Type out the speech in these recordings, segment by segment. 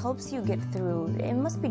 helps you get through? It must be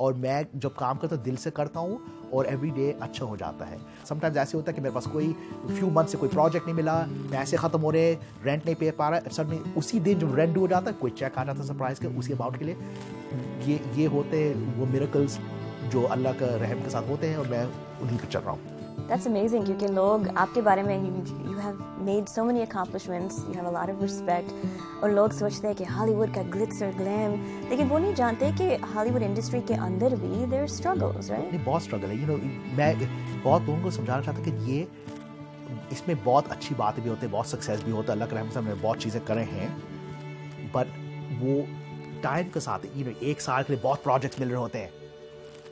اور میں جب کام کرتا ہوں دل سے کرتا ہوں اور ایوری ڈے اچھا ہو جاتا ہے. سم ٹائمز ایسے ہوتا ہے کہ میرے پاس کوئی فیو منتھ سے کوئی پروجیکٹ نہیں ملا, پیسے ختم ہو رہے, رینٹ نہیں پے پا رہا, سڈنلی اسی دن جب رینٹ ڈیو ہو جاتا ہے کوئی چیک آ جاتا ہے سرپرائز کے اسی اماؤنٹ کے لیے. یہ ہوتے ہیں وہ میریکلز جو اللہ کا رحم کے ساتھ ہوتے ہیں, اور میں انہیں پہ چل رہا ہوں. That's amazing کیونکہ لوگ آپ کے بارے میں you have made so many accomplishments, you have a lot of respect, اور لوگ سوچتے ہیں کہ ہالی ووڈ کا glitz اور glam, لیکن وہ نہیں جانتے کہ ہالی ووڈ انڈسٹری کے اندر بھی there are struggles, right? نہیں, بہت اسٹرگل ہے. میں بہت لوگوں کو سمجھانا چاہتا ہوں کہ یہ اس میں بہت اچھی باتیں بھی ہوتی ہیں, بہت سکسیس بھی ہوتا ہے, اللہ کے رحم سے ہم نے بہت چیزیں کرے ہیں, بٹ وہ ٹائم کے ساتھ ایک سال کے لیے بہت پروجیکٹس مل رہے ہوتے ہیں,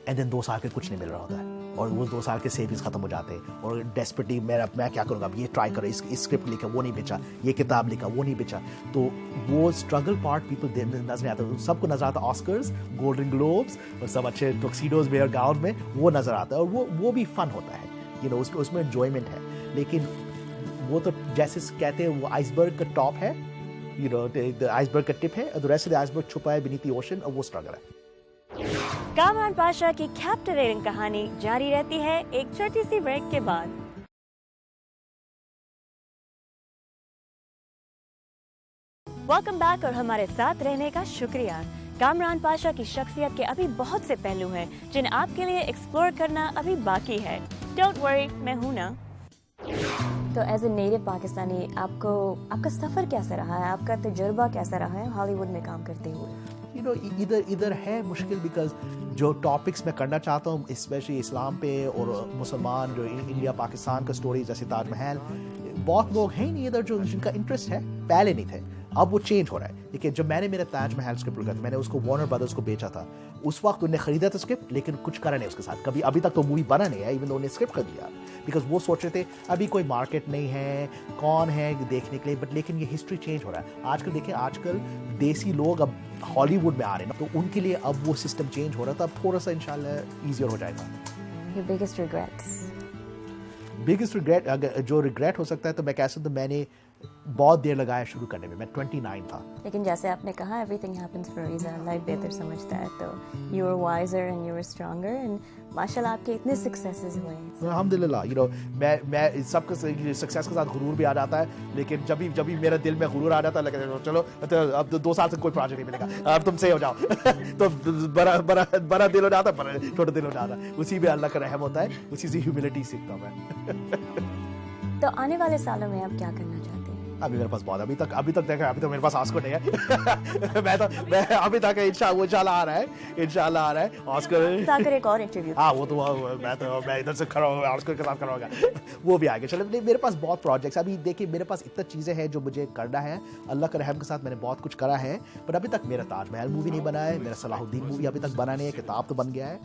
اینڈ دین 2 سال کے کچھ نہیں مل رہا ہوتا ہے, اور وہ 2 سال کے سیونگس ختم ہو جاتے ہیں, اور ڈیسپریٹلی میں کیا کروں گا, اب یہ ٹرائی کرو, اس اسکرپٹ لکھا وہ نہیں بچا, یہ کتاب لکھا وہ نہیں بچا. تو وہ اسٹرگل پارٹ پیپل نظر نہیں آتا. سب کو نظر آتا آسکرز, گولڈن گلوبس, اور سب اچھے ٹکسیڈوز میں اور گاؤن میں وہ نظر آتا ہے, اور وہ بھی فن ہوتا ہے, اس میں انجوائمنٹ ہے. لیکن وہ تو جیسے کہتے ہیں وہ آئس برگ کا ٹاپ ہے, آئس برگ کا ٹپ ہے, اور ریسٹ آئس برگ چھپا ہے بینیتھ دی اوشن, اور وہ اسٹرگل ہے. کامران پاشا کی کیپٹیویٹنگ کہانی جاری رہتی ہے ایک چھوٹی سی بریک کے بعد. ویلکم بیک, اور ہمارے ساتھ رہنے کا شکریہ. کامران پاشا کی شخصیت کے ابھی بہت سے پہلو ہیں جنہیں آپ کے لیے ایکسپلور کرنا ابھی باقی ہے. ڈونٹ وری, میں ہوں نا. تو ایز اے نیٹو پاکستانی آپ کا سفر کیسا رہا ہے, آپ کا تجربہ کیسا رہا ہے ہالی ووڈ میں کام کرتے ہوئے؟ ادھر ہے مشکل, بیکاز جو ٹاپکس میں کرنا چاہتا ہوں اسپیشلی اسلام پہ اور مسلمان جو انڈیا پاکستان کا اسٹوری جیسے تاج محل, بہت لوگ ہیں نہیں ادھر جو جن کا انٹرسٹ ہے, پہلے نہیں تھے, اب وہ چینج ہو رہا ہے. لیکن جب میں نے میرا تاج محل اسکرپٹ لکھا تھا, میں نے اس کو وارنر برادرز کو بیچا تھا, اس وقت انہوں نے خریدا تھا اسکرپٹ, لیکن کچھ کرا نہیں اس کے ساتھ کبھی, ابھی تک تو مووی بنا نہیں ہے, ایون انہوں نے اسکرپٹ کر دیا, بیکاز وہ سوچ رہے تھے ابھی کوئی مارکیٹ نہیں ہے, کون ہے دیکھنے کے لیے. بٹ لیکن یہ ہسٹری چینج ہو رہا ہے. آج کل دیکھیں, آج کل دیسی لوگ اب ہالی ووڈ میں آ رہے ہیں, تو ان کے لیے اب وہ سسٹم چینج ہو رہا تھا, اب تھوڑا سا انشاءاللہ ایزیئر ہو جائے گا. Your biggest regrets? Biggest regret, اگر جو ریگریٹ ہو سکتا ہے تو میں کہہ سکتا ہوں میں نے بہت دیر لگایا شروع کرنے میں 29 تھا. لیکن جیسے آپ نے کہا everything happens for reason, اللہ بیہتر سمجھتا ہے, تو you are wiser and you are stronger, and ماشاء اللہ آپ کے اتنے سکسیسز ہوئے ہیں. الحمدللہ. میں سب کا سکسیس کے ساتھ غرور بھی آ جاتا ہے, لیکن جب بھی میرے دل میں غرور آ جاتا ہے, چلو اب 2 سال سے کوئی پروجیکٹ نہیں ملے گا, اب تم سے ہو جاؤ, تو بڑا دل ہو جاتا ہے, چھوٹا دل ہو جاتا ہے. اسی میں اللہ کا رحم ہوتا ہے, اسی سے ہیوملٹی سیکھتا ہوں میں. تو آنے والے سالوں میں آپ کیا کرنا چاہتے ہیں؟ ابھی میرے پاس بہت, ابھی تک دیکھا, ابھی تو میرے پاس آسکر نہیں ہے. میں ابھی تک انشاءاللہ آ رہا ہے آسکر. ایک اور انٹرویو, ہاں وہ تو میں ادھر سے کھڑا ہوں, آسکر کے ساتھ کھڑا ہوگا, وہ بھی آئے گا. چلو میرے پاس بہت پروجیکٹس ابھی, دیکھیے میرے پاس اتنا چیزیں ہیں جو مجھے کرنا ہے. اللہ کے رحم کے ساتھ میں نے بہت کچھ کرا ہے, بٹ ابھی تک میرا تاج محل مووی نہیں بنا ہے, میرا صلاح الدین مووی ابھی تک بنا نہیں ہے, کتاب تو بن گیا ہے.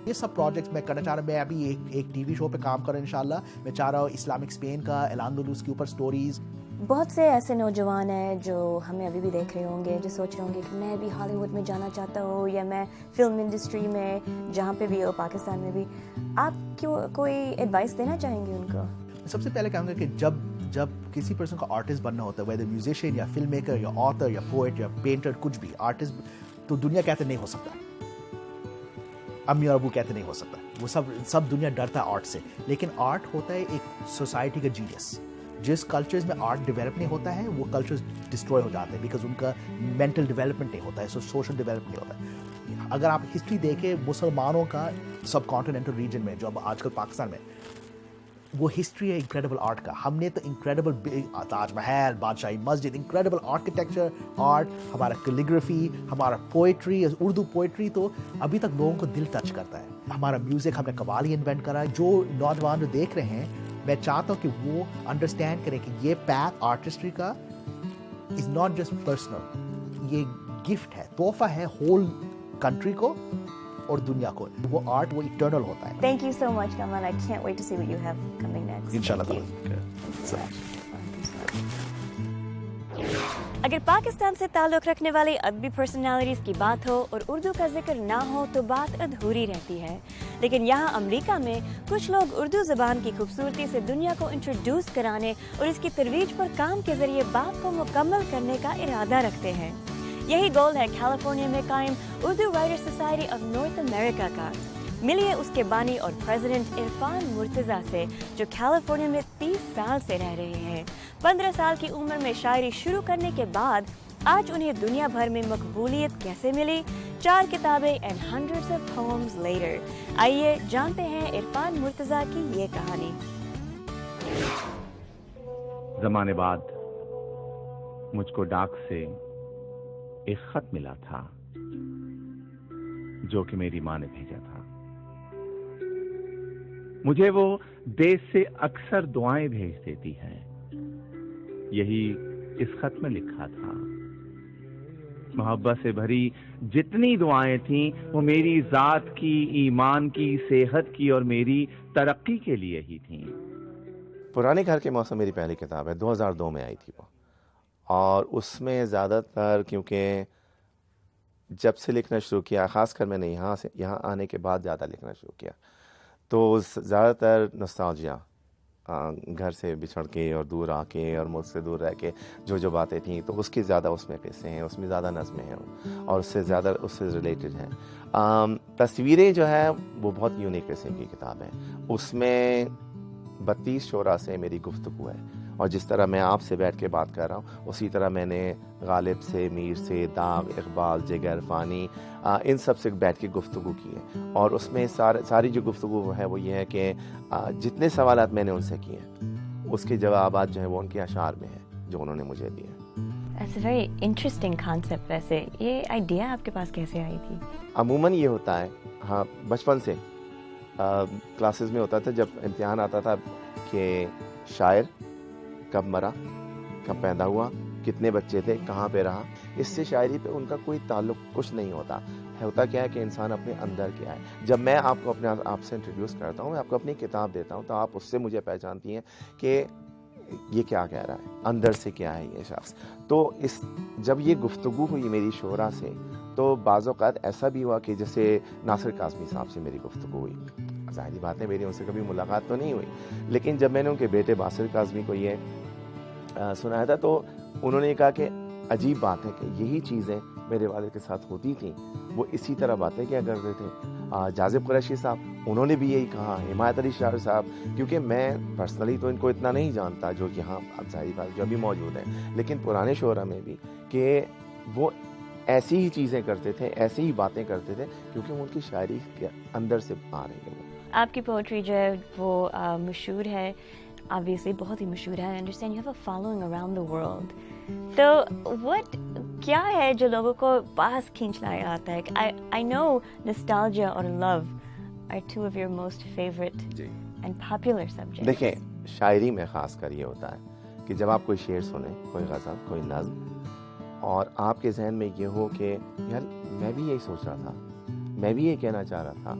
یہ سب پروجیکٹس میں کرنا چاہ رہا ہوں. میں ابھی ایک ٹی وی شو پہ کام کروں انشاءاللہ. میں چاہ رہا ہوں اسلامک اسپین کا, الاندلس کے اوپر اسٹوریز. بہت سے ایسے نوجوان ہیں جو ہمیں ابھی بھی دیکھ رہے ہوں گے, جو سوچ رہے ہوں گے کہ میں بھی ہالی ووڈ میں جانا چاہتا ہوں, یا میں فلم انڈسٹری میں جہاں پہ بھی ہو, پاکستان میں بھی. آپ کیوں کوئی ایڈوائس دینا چاہیں گے ان کو؟ سب سے پہلے کہوں گا کہ جب کسی پرسن کو آرٹسٹ بننا ہوتا ہے, ویدر میوزیشین یا فلم میکر یا آتھر یا پوئٹ یا پینٹر, کچھ بھی آرٹسٹ, تو دنیا کہتے نہیں ہو سکتا, امی اور ابو کہتے نہیں ہو سکتا, وہ سب دنیا ڈرتا ہے آرٹ سے. لیکن آرٹ ہوتا ہے ایک سوسائٹی کا جینیس. جس کلچرز میں آرٹ ڈیولپ نہیں ہوتا ہے وہ کلچرز ڈسٹروائے ہو جاتے ہیں, بیکاز ان کا مینٹل ڈیولپمنٹ نہیں ہوتا ہے, سوشل ڈیولپمنٹ نہیں ہوتا ہے. اگر آپ ہسٹری دیکھیں مسلمانوں کا سب کانٹیننٹل ریجن میں, جو اب آج کل پاکستان میں, وہ ہسٹری ہے انکریڈیبل آرٹ کا. ہم نے تو انکریڈیبل تاج محل, بادشاہی مسجد, انکریڈیبل آرکیٹیکچر, آرٹ, ہمارا کیلیگرافی, ہمارا پوئٹری, اردو پوئٹری تو ابھی تک لوگوں کو دل ٹچ کرتا ہے. ہمارا میوزک, ہم نے قوالی انوینٹ کرا. جو نوجوان جو دیکھ رہے ہیں, میں چاہتا ہوں کہ وہ انڈرسٹینڈ کریں کہ یہ پیتھ آرٹسٹری کا از ناٹ جسٹ پرسنل, یہ گفٹ ہے, تحفہ ہے ہول کنٹری کو اور دنیا کو. وہ آرٹ وہ ایٹرنل ہوتا ہے. Thank you so much Kamal, I can't wait to see what you have coming next. انشاءاللہ. اگر پاکستان سے تعلق رکھنے والے ادبی پرسنالٹیز کی بات ہو اور اردو کا ذکر نہ ہو تو بات ادھوری رہتی ہے. لیکن یہاں امریکہ میں کچھ لوگ اردو زبان کی خوبصورتی سے دنیا کو انٹروڈیوس کرانے اور اس کی ترویج پر کام کے ذریعے بات کو مکمل کرنے کا ارادہ رکھتے ہیں. یہی گول ہے کیلیفورنیا میں قائم Urdu writer society of North America کا. ملیے اس کے بانی اور پریزیڈنٹ عرفان مرتضیٰ سے جو کیلیفورنیا میں 30 سال سے رہ رہے ہیں. 15 سال کی عمر میں شاعری شروع کرنے کے بعد آج انہیں دنیا بھر میں مقبولیت کیسے ملی؟ 4 کتابیں and hundreds of poems later. آئیے جانتے ہیں عرفان مرتضیٰ کی یہ کہانی. زمانے بعد مجھ کو ڈاک سے ایک خط ملا تھا جو کہ میری ماں نے بھیجا تھا. مجھے وہ دیش سے اکثر دعائیں بھیج دیتی ہے. یہی اس خط میں لکھا تھا. محبت سے بھری جتنی دعائیں تھیں وہ میری ذات کی، ایمان کی، صحت کی اور میری ترقی کے لیے ہی تھیں. پرانے گھر کے موسم میری پہلی کتاب ہے، 2002 میں آئی تھی وہ. اور اس میں زیادہ تر کیونکہ جب سے لکھنا شروع کیا، خاص کر میں نے یہاں آنے کے بعد زیادہ لکھنا شروع کیا، تو زیادہ تر نوسٹالجیا، گھر سے بچھڑ کے اور دور آ کے اور مجھ سے دور رہ کے جو باتیں تھیں، تو اس کی زیادہ اس میں قصے ہیں، اس میں زیادہ نظمیں ہیں اور اس سے زیادہ اس سے ریلیٹڈ ہیں. تصویریں جو ہے وہ بہت یونیک قسم کی کتاب ہے. اس میں 32 شعراء سے میری گفتگو ہے، اور جس طرح میں آپ سے بیٹھ کے بات کر رہا ہوں اسی طرح میں نے غالب سے، میر سے، داغ، اقبال، جگر، فانی، ان سب سے بیٹھ کے گفتگو کی ہے. اور اس میں ساری جو گفتگو ہے وہ یہ ہے کہ جتنے سوالات میں نے ان سے کیے ہیں اس کے جوابات جو ہیں وہ ان کے اشعار میں ہیں جو انہوں نے مجھے دیے. That's a very interesting concept. ویسے یہ آئیڈیا آپ کے پاس کیسے آئی تھی؟ عموماً یہ ہوتا ہے، ہاں بچپن سے کلاسز میں ہوتا تھا جب امتحان آتا تھا کہ شاعر کب مرا، کب پیدا ہوا، کتنے بچے تھے، کہاں پہ رہا. اس سے شاعری پہ ان کا کوئی تعلق کچھ نہیں ہوتا. ہوتا کیا ہے کہ انسان اپنے اندر کیا ہے. جب میں آپ کو اپنے آپ سے انٹروڈیوس کرتا ہوں، میں آپ کو اپنی کتاب دیتا ہوں، تو آپ اس سے مجھے پہچانتی ہیں کہ یہ کیا کہہ رہا ہے، اندر سے کیا ہے یہ شخص. تو جب یہ گفتگو ہوئی میری شعراء سے، تو بعض اوقات ایسا بھی ہوا کہ جیسے ناصر کاظمی صاحب سے میری گفتگو ہوئی. ظاہری بات ہے میری ان سے کبھی ملاقات تو نہیں ہوئی، لیکن جب میں نے ان کے بیٹے باسل کاظمی کو یہ سنایا تھا تو انہوں نے کہا کہ عجیب بات ہے کہ یہی چیزیں میرے والد کے ساتھ ہوتی تھیں، وہ اسی طرح باتیں کیا کرتے تھے. جاذب قریشی صاحب انہوں نے بھی یہی کہا، حمایت علی شاعر صاحب، کیونکہ میں پرسنلی تو ان کو اتنا نہیں جانتا جو یہاں ظاہری بات جو ابھی موجود ہیں، لیکن پرانے شعراء میں بھی کہ وہ ایسی ہی چیزیں کرتے تھے، ایسی ہی باتیں کرتے تھے، کیونکہ وہ ان کی شاعری کے اندر سے آ رہی ہے. آپ کی پوئٹری جو ہے وہ مشہور ہے، obviously بہت ہی مشہور ہے. I understand you have a following around the world. تو کیا ہے جو لوگوں کو پاس کھینچ لایا آتا ہے؟ I know nostalgia اور love are two of your most favorite and popular subjects. دیکھیں شاعری میں خاص کر یہ ہوتا ہے کہ جب آپ کوئی شعر سنیں، کوئی غزل، کوئی نظم، اور آپ کے ذہن میں یہ ہو کہ یار میں بھی یہی سوچ رہا تھا، میں بھی یہ کہنا چاہ رہا تھا.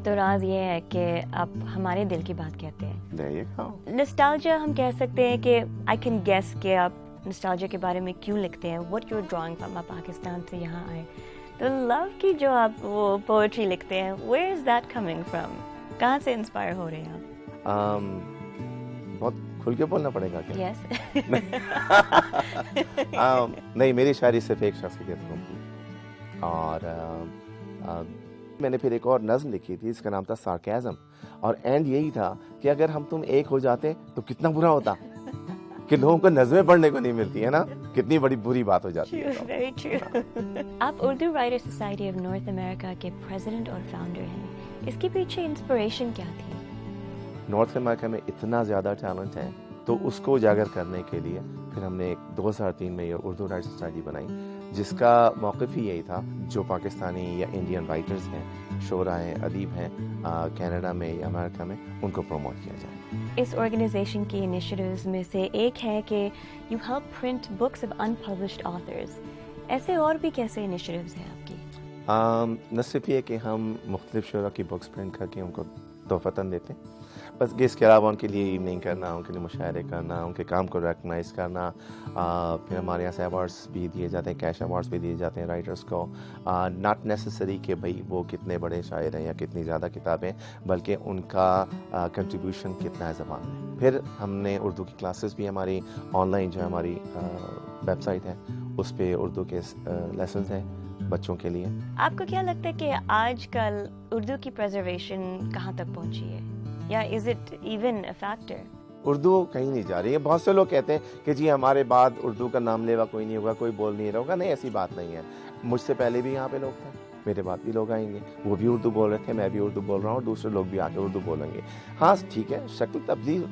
تو راز یہ ہے کہ آپ ہمارے دل کی بات کہتے ہیں. ہاں نسٹالجیا ہم کہہ سکتے ہیں کہ آئی کین گیس کہ آپ نسٹالجیا کے بارے میں کیوں لکھتے ہیں. What you are drawing from. آپ پاکستان سے یہاں آئے تو لو کی جو آپ وہ پوئٹری لکھتے ہیں، where is that coming from? کہاں سے انسپائر ہو رہے ہیں آپ؟ بہت کھل کے بولنا پڑے گا کیا؟ یس. نہیں، میری شاعری صرف ایک شخص کی کتابوں کی، اور میں نے پھر ایک اور نظم لکھی تھی، اس کا نام تھا سارکیزم، اور اینڈ یہی تھا کہ اگر ہم تم ایک ہو جاتے تو کتنا برا ہوتا کہ لوگوں کو نظمیں پڑھنے کو نہیں ملتی ہے نا، کتنی بڑی بری بات ہو جاتی ہے. Very true. آپ Urdu writer society of North America کے پریزیڈنٹ اور فاؤنڈر ہیں. اس کے پیچھے انسپریشن کیا تھی؟ نارتھ امریکہ میں اتنا زیادہ ٹیلنٹ ہے، تو اس کو اجاگر کرنے کے لیے پھر ہم نے 2003 میں یہ اردو رائٹر سوسائٹی بنائی، جس کا موقف ہی یہی تھا جو پاکستانی یا انڈین رائٹرز ہیں، شعراء ہیں، ادیب ہیں کینیڈا میں یا امریکہ میں، ان کو پروموٹ کیا جائے. اس آرگنائزیشن کی انیشیٹیوز میں سے ایک ہے کہ you help print books of unpublished authors. ایسے اور بھی کیسے انیشیٹیوز ہیں آپ کی؟ نہ صرف یہ کہ ہم مختلف شعراء کی بکس پرنٹ کر کے ان کو تحفتاً دیتے ہیں، بس اس کے علاوہ ان کے لیے ایوننگ کرنا، ان کے لیے مشاعرے کرنا، ان کے کام کو ریکگنائز کرنا. پھر ہمارے یہاں سے ایوارڈس بھی دیے جاتے ہیں، کیش ایوارڈس بھی دیے جاتے ہیں رائٹرس کو. ناٹ نیسسری کہ بھائی وہ کتنے بڑے شاعر ہیں یا کتنی زیادہ کتابیں، بلکہ ان کا کنٹریبیوشن کتنا ہے زبان میں. پھر ہم نے اردو کی کلاسز بھی، ہماری آن لائن جو ہماری ویب سائٹ ہے اس پہ اردو کے لیسنز ہیں بچوں کے لیے. آپ کو کیا لگتا ہے کہ آج کل اردو کی پریزرویشن کہاں تک پہنچی ہے, یا is it even a factor? Urdu کہیں نہیں جا رہی ہے. بہت سے لوگ کہتے ہیں کہ جی ہمارے بعد اردو کا نام لیوا کوئی نہیں ہوگا, کوئی بول نہیں رہا ہوگا. نہیں, ایسی بات نہیں ہے. مجھ سے پہلے بھی یہاں پہ لوگ تھے, میرے بعد بھی لوگ آئیں گے, وہ بھی اردو بول رہے تھے, میں بھی اردو بول رہا ہوں, اور دوسرے لوگ بھی آ کے اردو بولیں گے. ہاں ٹھیک ہے, شکل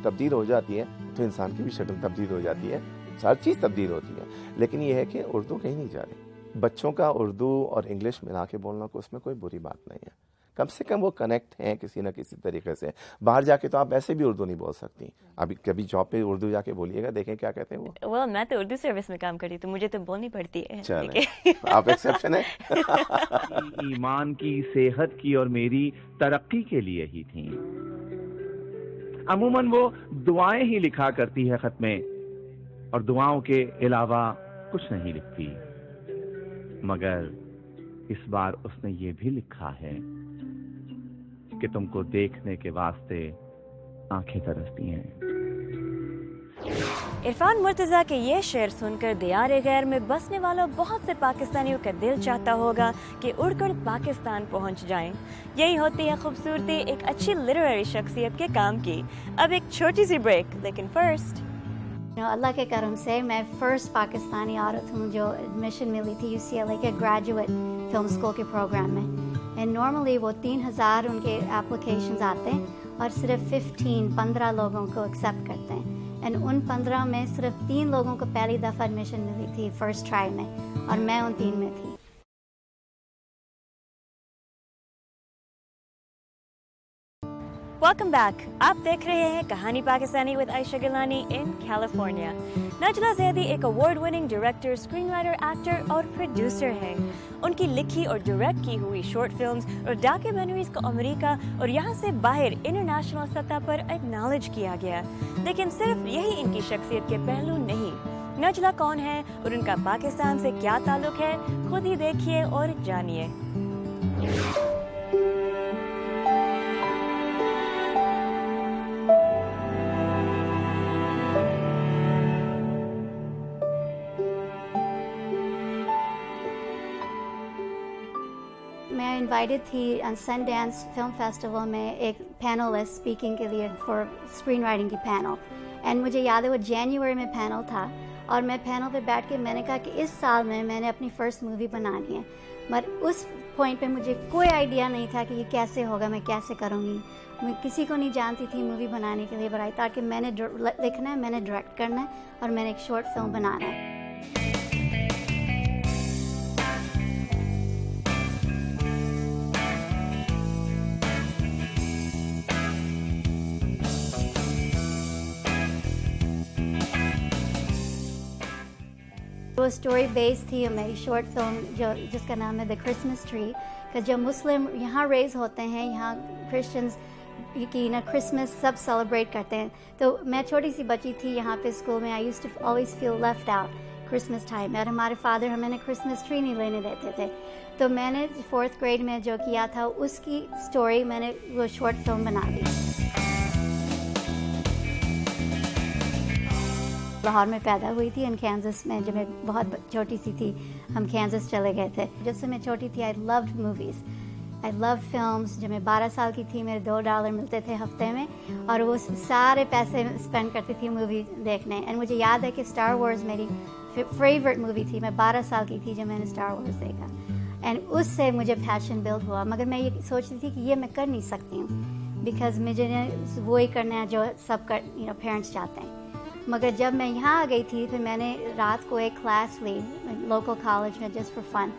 تبدیل ہو جاتی ہے تو انسان کی بھی شکل تبدیل ہو جاتی ہے, ہر چیز تبدیل ہوتی ہے, لیکن یہ ہے کہ اردو کہیں نہیں جا رہی. بچوں کا اردو اور انگلش ملا کے بولنا کو اس میں کوئی بری بات نہیں ہے. کم سے کم وہ کنیکٹ ہیں کسی نہ کسی طریقے سے. باہر جا کے تو آپ ویسے بھی اردو نہیں بول سکتی. ابھی کبھی جاب پہ اردو جا کے بولیے گا, دیکھیں کیا کہتے ہیں وہ. میں تو اردو سروس میں کام کری تو مجھے تو بولنی پڑتی ہے. چلیں, آپ ایکسیپشن ہیں. ایمان کی, صحت کی اور میری ترقی کے لیے ہی تھیں. عموماً وہ دعائیں ہی لکھا کرتی ہے خط میں, اور دعاؤں کے علاوہ کچھ نہیں لکھتی. مگر اس بار اس نے یہ بھی لکھا ہے کہ تم کو دیکھنے کے واسطے آنکھیں ترستی ہیں. عرفان مرتضیٰ کے یہ شعر سن کر دیار غیر میں بسنے والوں بہت سے پاکستانیوں کا دل چاہتا ہوگا کہ اڑ کر پاکستان پہنچ جائیں. یہی ہوتی ہے خوبصورتی ایک اچھی لٹریری شخصیت کے کام کی. اب ایک چھوٹی سی بریک, لیکن فرسٹ اللہ کے کرم سے میں فرسٹ پاکستانی عورت ہوں جو ایڈمیشن ملی تھی UCLA کے گریجویٹ فلم اسکول کے پروگرام میں. اینڈ نارملی وہ 3000 ان کے اپلیکیشنز آتے ہیں اور صرف 15 لوگوں کو ایکسیپٹ کرتے ہیں. اینڈ ان 15 میں صرف 3 لوگوں کو پہلی دفعہ ایڈمیشن ملی تھی فرسٹ ٹرائی میں, اور میں ان 3 میں تھی. Welcome back. آپ دیکھ رہے ہیں کہانی Pakistani with Ayesha Gilani in California. Najla Zaidi ایک award winning director, screenwriter, actor اور پروڈیوسر ہیں. ان کی لکھی اور ڈائریکٹ کی ہوئی شارٹ فلمز اور ڈاکیومنٹریز کو امریکہ اور یہاں سے باہر انٹرنیشنل سطح پر ایکنالج کیا گیا. لیکن صرف یہی ان کی شخصیت کے پہلو نہیں. نجلہ کون ہے اور ان کا پاکستان سے کیا تعلق ہے, خود ہی دیکھیے اور جانیے. میں انوائٹڈ تھی سن ڈانس فلم فیسٹیول میں ایک پینلسٹ اسپیکنگ کے لیے فار اسکرین رائٹنگ کی پینل. اینڈ مجھے یاد ہے وہ جنوری میں پینل تھا, اور میں پینل پہ بیٹھ کے میں نے کہا کہ اس سال میں نے اپنی فرسٹ مووی بنانی ہے. مگر اس پوائنٹ پہ مجھے کوئی آئیڈیا نہیں تھا کہ یہ کیسے ہوگا, میں کیسے کروں گی. میں کسی کو نہیں جانتی تھی مووی بنانے کے لیے, بڑائی تاکہ میں نے لکھنا ہے, میں نے ڈائریکٹ کرنا ہے, اور میں نے ایک شارٹ فلم بنانا ہے. وہ اسٹوری بیس تھی میری شارٹ فلم جس کا نام ہے دا کرسمس ٹری. کہ جب مسلم یہاں ریز ہوتے ہیں, یہاں کرسچنز کی کرسمس سب سیلیبریٹ کرتے ہیں. تو میں چھوٹی سی بچی تھی یہاں پہ اسکول میں, I used to always feel left out Christmas time میں, اور ہمارے فادر ہمیں کرسمس ٹری نہیں لینے دیتے تھے. تو میں نے 4th گریڈ میں جو کیا تھا اس کی اسٹوری میں نے وہ شارٹ فلم بنا دی. لاہور میں پیدا ہوئی تھی ان کینزس میں. جب میں بہت چھوٹی سی تھی ہم کینزس چلے گئے تھے. جب سے میں چھوٹی تھی آئی لوڈ موویز, آئی لو فلمس. جب میں 12 سال کی تھی میرے $2 ملتے تھے ہفتے میں, اور وہ سارے پیسے اسپینڈ کرتی تھی مووی دیکھنے. اینڈ مجھے یاد ہے کہ اسٹار وارز میری فیوریٹ مووی تھی. میں 12 سال کی تھی جب میں نے اسٹار وارز دیکھا, اینڈ اس سے مجھے پیشن بلڈ ہوا. مگر میں یہ سوچتی تھی کہ یہ میں کر نہیں سکتی ہوں, بیکاز مجھے وہی کرنا ہے جو سب پیرنٹس چاہتے ہیں. مگر جب میں یہاں آ گئی تھی پھر میں نے رات کو ایک کلاس لی لوکل کالج میں جسٹ فار فن,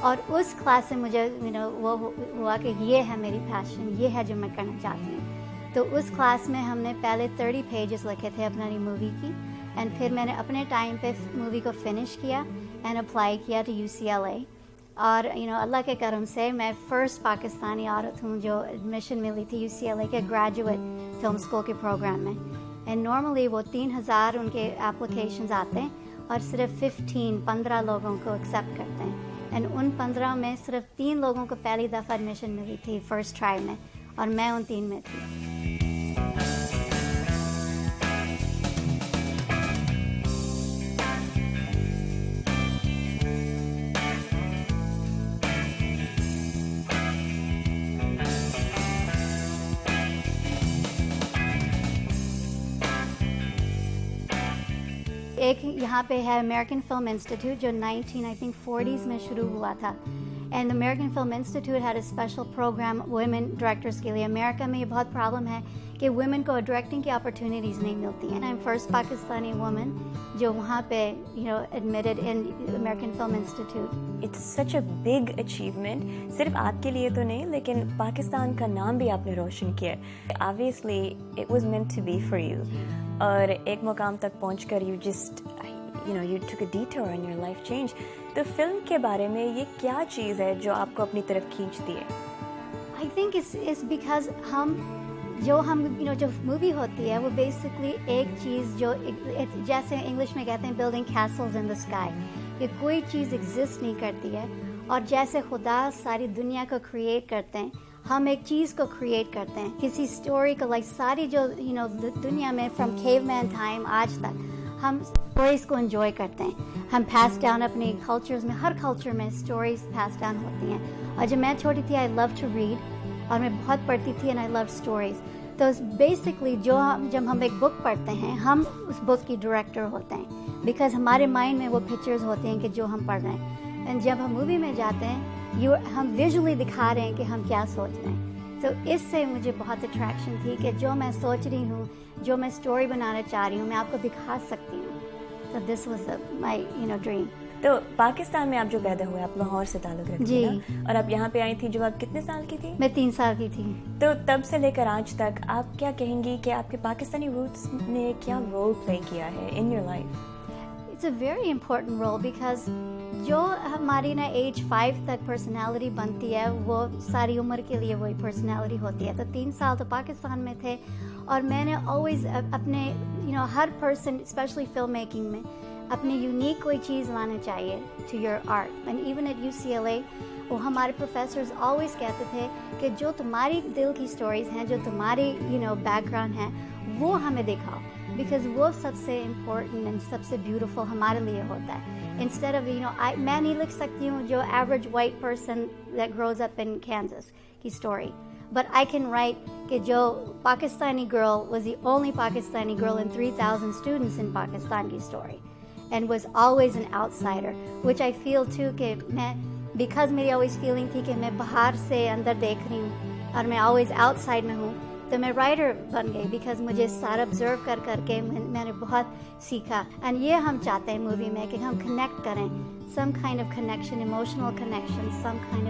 اور اس کلاس سے مجھے وہ ہوا کہ یہ ہے میری پیشن, یہ ہے جو میں کرنا چاہتی ہوں. تو اس کلاس میں ہم نے پہلے 30 پیجز لکھے تھے اپنی مووی کی, اینڈ پھر میں نے اپنے ٹائم پہ مووی کو فنش کیا اینڈ اپلائی کیا ٹو UCLA. اور اللہ کے کرم سے میں فرسٹ پاکستانی عورت ہوں جو ایڈمیشن ملی تھی UCLA کے گریجویٹ فلم اسکول کے پروگرام میں. اینڈ نارملی وہ 3000 ان کے اپلیکیشنز آتے ہیں اور صرف 15 لوگوں کو ایکسیپٹ کرتے ہیں. اینڈ ان 15 میں صرف 3 لوگوں کو پہلی دفعہ ایڈمیشن ملی تھی فرسٹ ٹرائی میں, اور میں ان 3 میں تھی. ایک یہاں پہ ہے امریکن فلم انسٹیٹیوٹ جو 1940s میں شروع ہوا تھا. And American Film Institute had a special programme women directors کے لیے. امریکہ میں یہ بہت پرابلم ہے کہ ویمن کو ڈائریکٹنگ کی اپرچونیٹیز نہیں ملتی ہیں. I'm first Pakistani woman جو وہاں پہ admitted in American Film Institute. It's such a big achievement, صرف آپ کے لیے تو نہیں لیکن پاکستان کا نام بھی آپ نے روشن کیا ہے. Obviously it was meant to be for you, اور ایک مقام تک پہنچ کر یو جسٹ یو ٹوک اے ڈیٹور اینڈ یور لائف چینج. تو فلم کے بارے میں یہ کیا چیز ہے جو آپ کو اپنی طرف کھینچتی ہے؟ آئی تھنک اٹس بیکاز ہم جو مووی ہوتی ہے وہ بیسکلی ایک چیز جو جیسے انگلش میں کہتے ہیں بلڈنگ کیسلز ان دا اسکائی, کہ کوئی چیز ایگزسٹ نہیں کرتی ہے, اور جیسے خدا ساری دنیا کو کریٹ کرتے ہیں ہم ایک چیز کو کریٹ کرتے ہیں, کسی اسٹوری کو, لائک ساری جو دنیا میں فرام کیو مین ٹائم آج تک ہم اسٹوریز کو انجوائے کرتے ہیں. ہم پاس ڈاؤن اپنے کلچرز میں, ہر کلچر میں اسٹوریز پاس ڈاؤن ہوتی ہیں. اور جب میں چھوٹی تھی آئی لو ٹو ریڈ, اور میں بہت پڑھتی تھی اینڈ آئی لو اسٹوریز. تو بیسکلی جب ہم ایک بک پڑھتے ہیں ہم اس بک کی ڈائریکٹر ہوتے ہیں, بیکاز ہمارے مائنڈ میں وہ پکچرز ہوتے ہیں کہ جو ہم پڑھ رہے ہیں. اینڈ جب ہم مووی میں جاتے ہیں ہم ویژولی دکھا رہے ہیں کہ ہم کیا سوچ رہے ہیں. تو اس سے مجھے بہت اٹریکشن تھی کہ جو میں سوچ رہی ہوں, جو میں اسٹوری بنانا چاہ رہی ہوں, میں آپ کو دکھا سکتی ہوں. تو دس واز مائی ڈریم. تو پاکستان میں آپ جو پیدا ہوئے, آپ لاہور سے تعلق رکھتے ہیں نا, اور آپ یہاں پہ آئی تھی جب آپ کتنے سال کی تھی؟ میں 3 سال کی تھی. تو تب سے لے کر آج تک آپ کیا کہیں گی کہ آپ کے پاکستانی روٹس نے کیا رول پلے کیا ہے in your life? It's a very important role, because جو ہماری نا ایج 5 تک پرسنالٹی بنتی ہے وہ ساری عمر کے لیے وہی پرسنالٹی ہوتی ہے. تو 3 سال تو پاکستان میں تھے, اور میں نے آلویز اپنے ہر پرسن اسپیشلی فلم میکنگ میں اپنی یونیک کوئی چیز لانا چاہیے to your art. And even at UCLA وہ ہمارے پروفیسرز آلویز کہتے تھے کہ جو تمہاری دل کی اسٹوریز ہیں, جو تمہاری بیک گراؤنڈ ہیں, وہ ہمیں دکھاؤ, بیکاز وہ سب سے امپورٹنٹ اینڈ سب سے بیوٹیفل ہمارے لیے ہوتا ہے. انسٹیڈ آف میں نہیں لکھ سکتی ہوں جو average white person that grows up in Kansas کی story, but I can write کہ جو Pakistani girl was the only Pakistani girl in 3000 students in Pakistan کی story, and was always an outsider, which I feel too کہ میں because میری always feeling تھی کہ میں باہر سے اندر دیکھ رہی ہوں اور میں آلویز آؤٹ سائڈ میں ہوں. تو میں رائٹر بن گئی بیکاز مجھے سارا آبزرو کر کے میں نے بہت سیکھا. اینڈ یہ ہم چاہتے ہیں مووی میں کہ ہم کنیکٹ کریں, some kind of connection, emotional connection, some kind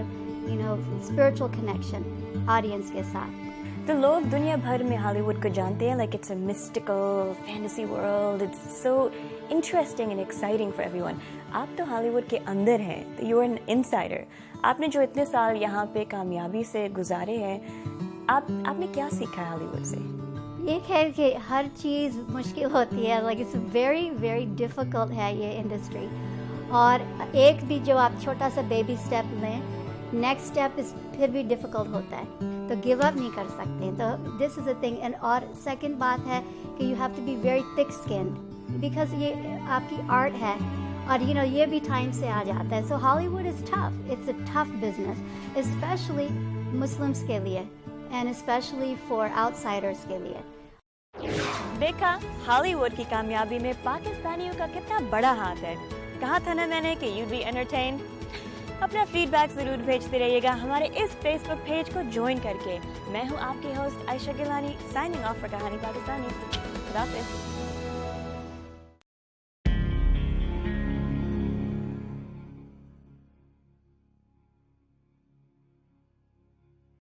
of spiritual connection audience کے ساتھ. تو لوگ دنیا بھر میں ہالی ووڈ کو جانتے ہیں, like it's a mystical fantasy world, it's so interesting and exciting for everyone. آپ تو ہالی ووڈ کے اندر ہیں, تو یو آر این انسائڈر. آپ نے جو اتنے سال یہاں پہ کامیابی سے گزارے ہیں, آپ نے کیا سیکھا ہے ہالی ووڈ سے؟ ایک ہے کہ ہر چیز مشکل ہوتی ہے, like it's very very difficult ہے یہ انڈسٹری, اور ایک بھی جو آپ چھوٹا سا بیبی اسٹیپ لیں, نیکسٹ اسٹیپ پھر بھی ڈیفیکلٹ ہوتا ہے, تو گیو اپ نہیں کر سکتے. تو this is a thing. And اور سیکنڈ بات ہے کہ you have to be very thick skinned, because یہ آپ کی آرٹ ہے, اور یہ بھی ٹائم سے آ جاتا ہے. So Hollywood is tough, it's a tough business, especially Muslims کے لیے and especially for outsiders کے لیے. دیکھا ہالی ووڈ کی کامیابی میں پاکستانیوں کا کتنا بڑا ہاتھ ہے. کہا تھا نا میں نے کہ یو بی انٹرٹینڈ. اپنا فیڈ بیک ضرور بھیجتے رہیے گا ہمارے اس فیس بک پیج کو جوائن کر کے. میں ہوں آپ کی host Ayesha Gilani, signing off for Kahani Pakistani. خدا حافظ.